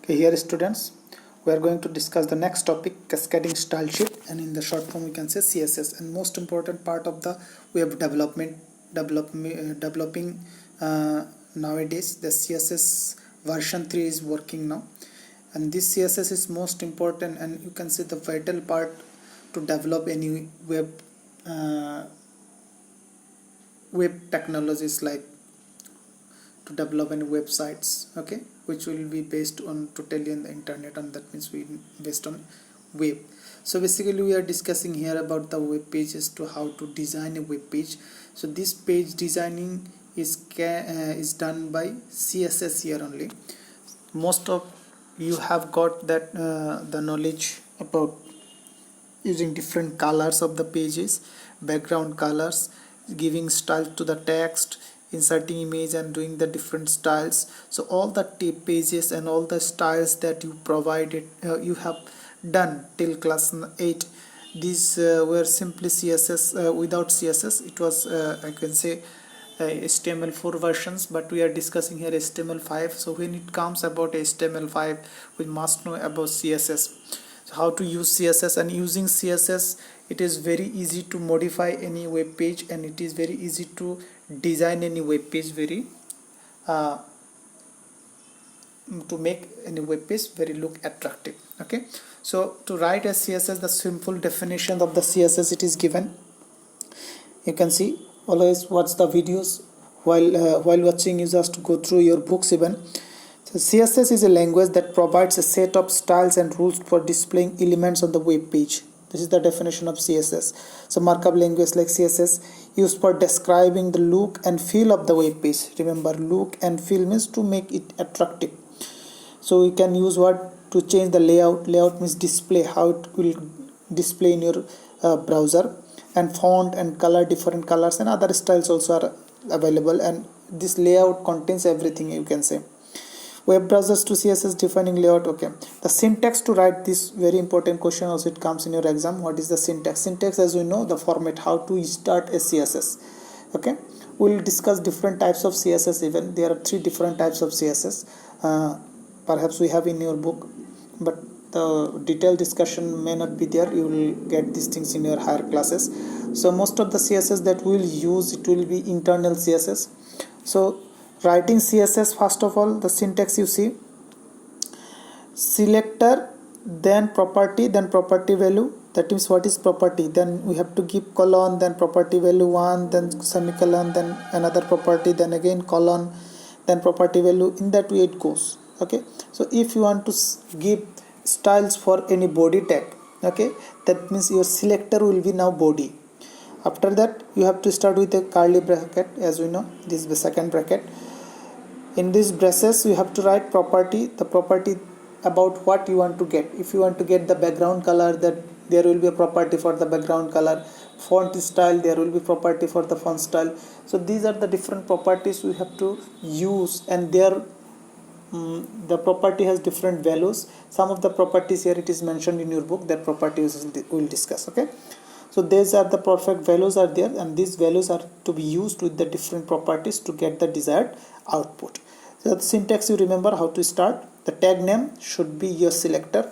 Okay, here students, we are going to discuss the next topic, cascading style sheet, and in the short form we can say CSS, and most important part of the web developing nowadays. The CSS version 3 is working now, and this CSS is most important, and you can say the vital part to develop any web technologies, like to develop any websites, okay, which will be based on totally on the internet, and that means we based on web. So basically we are discussing here about the web pages, to how to design a web page. So this page designing is done by CSS here only. Most of you have got that the knowledge about using different colors of the pages, background colors, giving style to the text, inserting image and doing the different styles. So all the pages and all the styles that you provided, you have done till class 8, these were simply CSS. Without CSS it was I can say HTML4 versions, but we are discussing here HTML5. So when it comes about HTML5, we must know about CSS. So how to use CSS, and using CSS it is very easy to modify any web page, and it is very easy to design any web page, very to make any web page very look attractive. Okay, so to write a CSS, the simple definition of the CSS it is given. You can see, always watch the videos while watching. You just go through your books even. So CSS is a language that provides a set of styles and rules for displaying elements on the web page. This is the definition of CSS. So markup language like CSS used for describing the look and feel of the web page. Remember, look and feel means to make it attractive. So we can use what to change the layout. Layout means display, how it will display in your browser, and font and color, different colors and other styles also are available, and this layout contains everything, you can say. Web browsers to CSS defining layout. Okay, the syntax to write this very important question also, it comes in your exam. What is the syntax? Syntax, as we know, the format, how to start a CSS. Okay, we'll discuss different types of CSS. Even there are 3 different types of CSS. Perhaps we have in your book, but the detailed discussion may not be there. You will get these things in your higher classes. So most of the CSS that we will use, it will be internal CSS. So writing CSS, first of all, the syntax you see, selector, then property value. That means what is property, then we have to give colon, then property value 1, then semicolon, then another property, then again colon, then property value. In that way it goes. Okay, so if you want to give styles for any body tag, okay, that means your selector will be now body. After that you have to start with a curly bracket, as we know, this is the second bracket. In these braces you have to write property, the property about what you want to get. If you want to get the background color, that there will be a property for the background color. Font style, there will be property for the font style. So these are the different properties we have to use, and the property has different values. Some of the properties here it is mentioned in your book, that properties we will discuss. Okay, so these are the perfect values are there, and these values are to be used with the different properties to get the desired output. So the syntax, you remember how to start. The tag name should be your selector.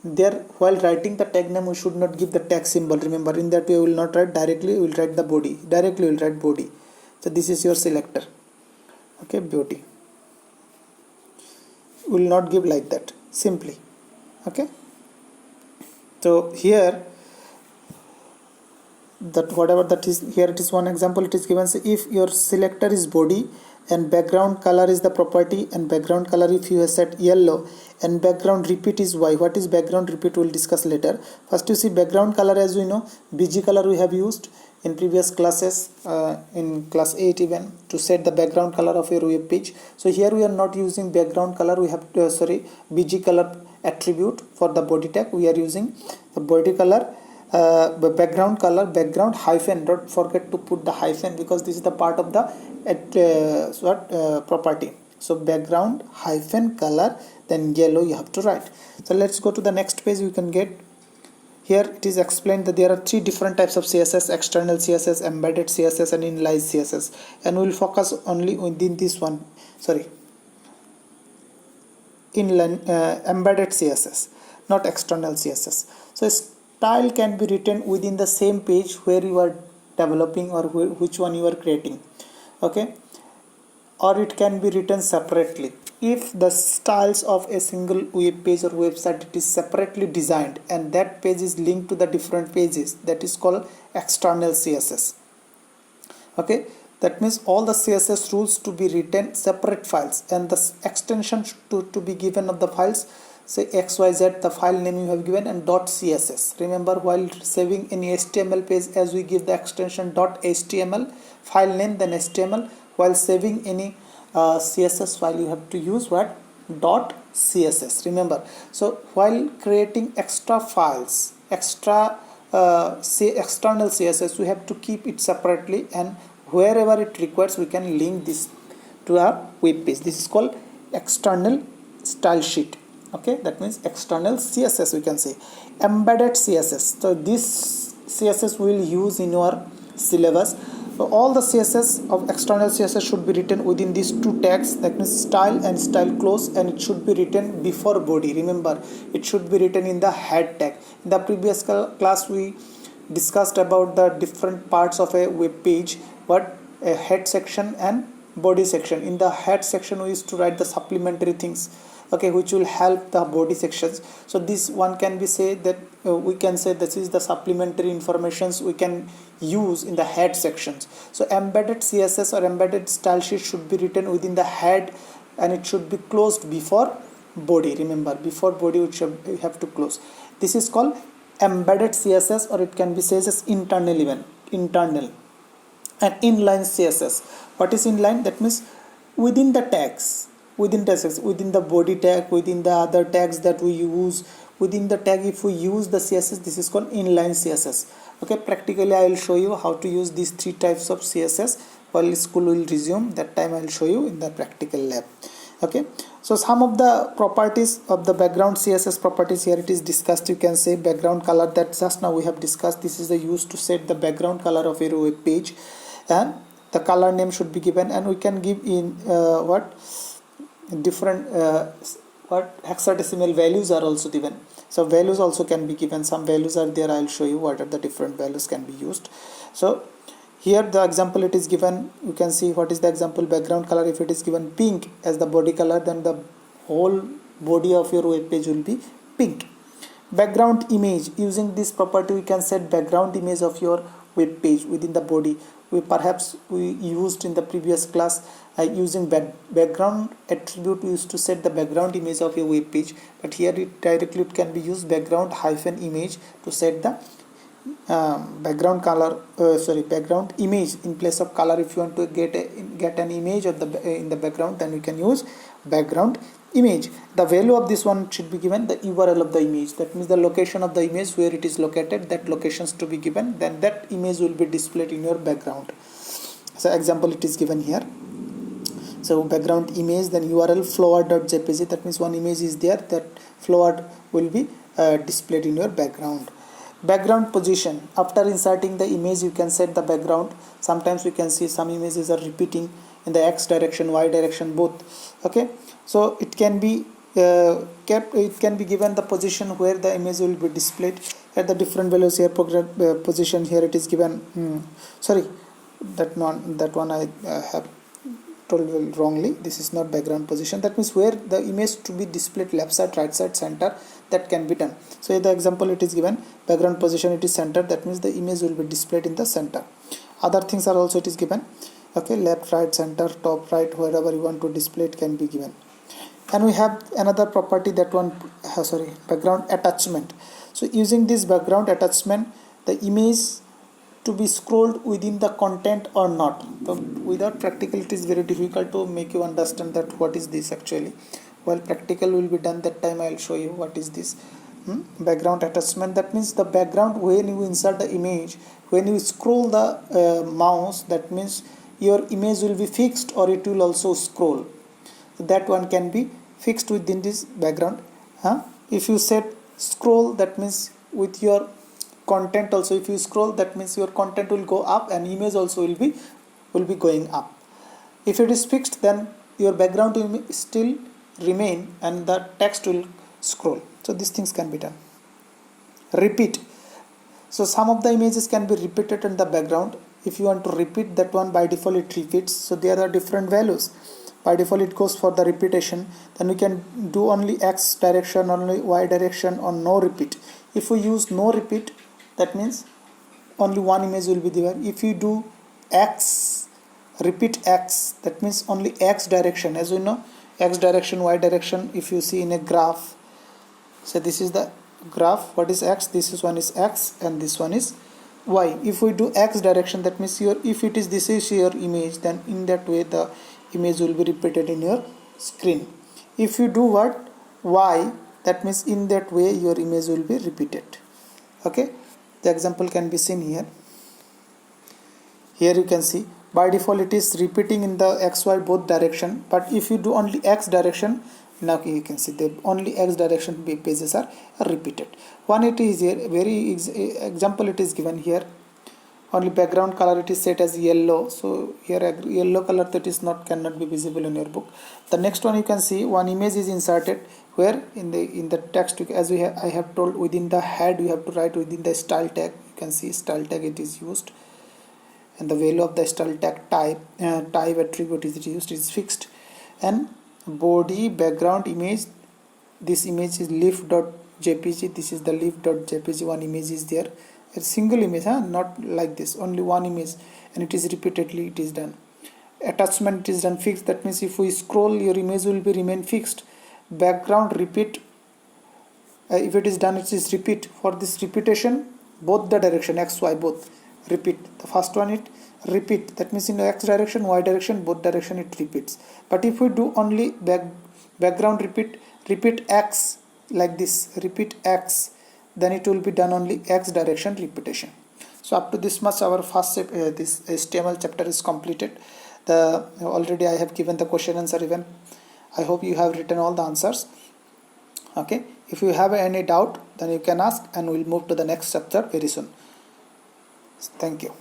There, while writing the tag name, we should not give the tag symbol. Remember, in that way we will not write directly, we will write the body. Directly we will write body. So this is your selector. Okay, body. We will not give like that, simply. Okay, so here, that whatever that is here, it is one example it is given. Say if your selector is body and background color is the property, and background color if you have set yellow, and background repeat is white. What is background repeat, we will discuss later. First you see background color, as we know, BG color we have used in previous classes, in class 8 even, to set the background color of your web page. So here we are not using background color, we have to, BG color attribute for the body tag. We are using the body color, background color, background hyphen. Don't forget to put the hyphen, because this is the part of the property. So background hyphen color, then yellow you have to write. So let's go to the next page. You can get here, it is explained that there are 3 different types of CSS: external CSS, embedded CSS and inline CSS, and we will focus only within this one, inline embedded CSS, not external CSS. So style can be written within the same page where you are developing or which one you are creating, okay, or it can be written separately. If the styles of a single web page or website it is separately designed and that page is linked to the different pages, that is called external CSS. Okay, that means all the CSS rules to be written separate files and the extension to be given of the files, say xyz, the file name you have given, and .css. Remember, while saving any HTML page, as we give the extension .html file name, then HTML. While saving any CSS file, you have to use what? .css. Remember, so while creating extra files, external CSS, we have to keep it separately, and wherever it requires we can link this to our web page. This is called external style sheet. Okay, that means external CSS, we can say. Embedded CSS, so this CSS we will use in our syllabus. So all the CSS of external CSS should be written within these two tags, that means style and style close, and it should be written before body. Remember, it should be written in the head tag. In the previous class we discussed about the different parts of a web page, what a head section and body section. In the head section we used to write the supplementary things, okay, which will help the body sections. So this one can be say that we can say this is the supplementary informations we can use in the head sections. So embedded CSS or embedded style sheet should be written within the head and it should be closed before body. Remember, before body we have to close. This is called embedded CSS, or it can be said as internal event, internal. And inline CSS, what is inline? That means within the tags, within the body tag, within the other tags that we use, within the tag if we use the CSS, this is called inline CSS. Okay, practically I will show you how to use these three types of CSS while school will resume. That time I will show you in the practical lab. Okay, so some of the properties of the background CSS properties here it is discussed. You can say background color, that just now we have discussed. This is the use to set the background color of a web page, and the color name should be given, and we can give in different hexadecimal values are also given. So values also can be given. Some values are there. I will show you what are the different values can be used. So here the example it is given. You can see what is the example background color. If it is given pink as the body color, then the whole body of your web page will be pink. Background image, using this property we can set background image of your web page within the body. We used in the previous class using background attribute, we used to set the background image of your web page, but here it directly can be used background hyphen image to set the background color, background image in place of color. If you want to get an image of the in the background, then you can use background image. The value of this one should be given the URL of the image, that means the location of the image where it is located, that locations to be given, then that image will be displayed in your background. So example it is given here. So background image, then URL flower.jpg, that means one image is there, that flower will be displayed in your background. Background position, after inserting the image you can set the background. Sometimes we can see some images are repeating in the X direction, Y direction, both. Okay, so it can be it can be given the position where the image will be displayed at the different values here. Position here it is given, that one I have told wrongly. This is not background position, that means where the image to be displayed, left side, right side, center, that can be done. So in the example it is given background position it is center, that means the image will be displayed in the center. Other things are also it is given, okay, left, right, center, top, right, wherever you want to display it can be given. And we have another property, that one background attachment. So using this background attachment, the image to be scrolled within the content or not. So without practical it is very difficult to make you understand that what is this actually. While practical will be done, that time I will show you what is this background attachment. That means the background, when you insert the image, when you scroll the mouse, that means your image will be fixed or it will also scroll. So that one can be fixed within this background. If you set scroll, that means with your content also, if you scroll, that means your content will go up and image also will be going up. If it is fixed, then your background will still remain and the text will scroll. So these things can be done. Repeat. So some of the images can be repeated in the background. If you want to repeat that one, by default it repeats. So there are different values. By default it goes for the repetition. Then we can do only X direction, only Y direction, or no repeat. If we use no repeat, that means only one image will be there. If you do X, repeat X, that means only X direction. As we know, X direction, Y direction, if you see in a graph, so this is the graph. What is X? This is one is X and this one is Y. If we do X direction, that means your, if it is, this is your image, then in that way the image will be repeated in your screen. If you do what? Y, that means in that way your image will be repeated. Okay, the example can be seen here. Here you can see by default it is repeating in the XY both direction, but if you do only X direction, now you can see the only X direction pages are repeated. One, it is here, very example it is given here. Only background color it is set as yellow, so here yellow color that is not, cannot be visible in your book. The next one, you can see one image is inserted where in the text, as I have told, within the head you have to write within the style tag. You can see style tag it is used, and the value of the style tag type attribute is used, is fixed. And body, background, image, this image is leaf.jpg, this is the leaf.jpg, one image is there, a single image, not like this, only one image, and it is repeatedly it is done. Attachment is done fixed, that means if we scroll your image will be remain fixed. Background repeat, if it is done it is repeat. For this repetition, both the direction X, Y both repeat. The first one it repeat, that means in the X direction, Y direction, both direction it repeats. But if we do only background repeat X, like this, repeat X, then it will be done only X direction repetition. So up to this much our first step, this HTML chapter is completed. Already I have given the question answer even. I hope you have written all the answers. Okay, if you have any doubt, then you can ask, and we'll move to the next chapter very soon. Thank you.